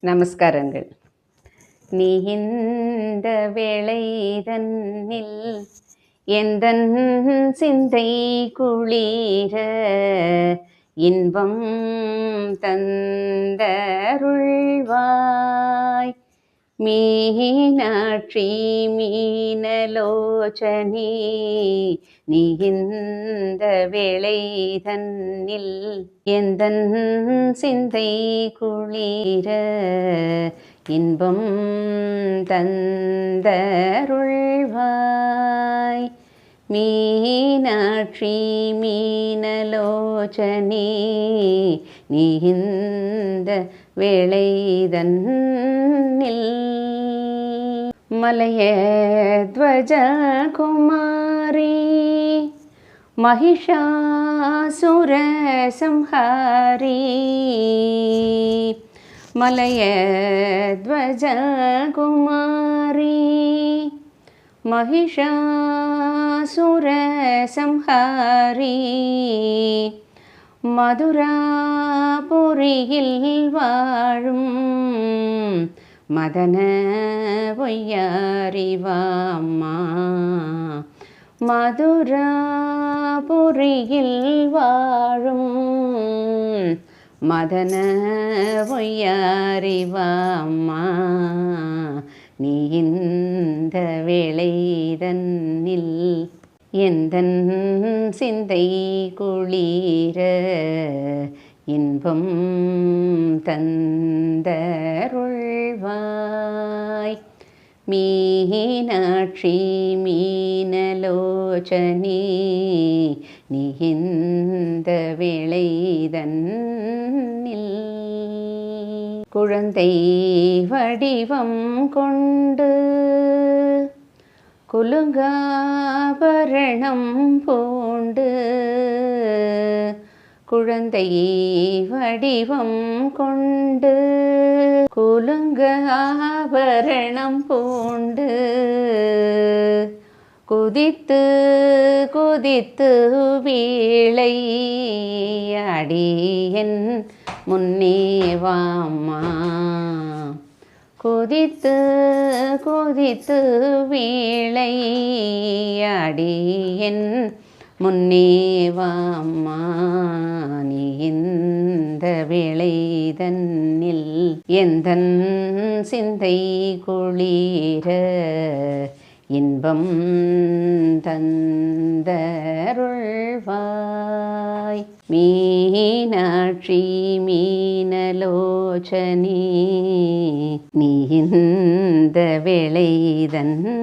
நமஸ்காரங்கள். நீ இந்த வேளைதன்னில் எந்தன் சிந்தை குளிர இன்பம் தந்தருள்வாய். மீனாட்சி மீனலோச்சனி நீ இந்த வேளைதன்னில் எந்தன் சிந்தை குளிர இன்பம் தந்தருள்வாய். மீனாட்சி மீனலோச்சனி நீ இந்த வேளைதன்னில் மலயத்வஜ குமாரி மகிஷாசுர சம்ஹாரி. மலயத்வஜ குமாரி மகிஷாசுர சம்ஹாரி. மதுராபுரியில் வாழும் மதன பொய்யாரிவாம்மா. மதுராபுரியில் வாழும் மதன பொய்யாரிவாம்மா. நீ இந்த வேளைதன்னில் எந்தன் சிந்தை குளிர இன்பம் தந்தருள்வாய். மீனாட்சி மீனலோச்சனி நீ இந்த வேளைதன்னில் குழந்தை வடிவம் கொண்டு குலுங்காபரணம் பூண்டு. குழந்தை வடிவம் கொண்டு குலுங்காபரணம் பூண்டு குதித்து குதித்து வீளை அடியன் முன்னேவாம்மா. குதித்து குதித்து வீளை அடியன் முன்னேவாம்மா. நீ இந்த வேளைதன்னில் எந்தன் சிந்தை குளிர இன்பம் தந்தருள்வாய். மீனாட்சி மீனலோச்சனி நீ இந்த வேளைதன்னில்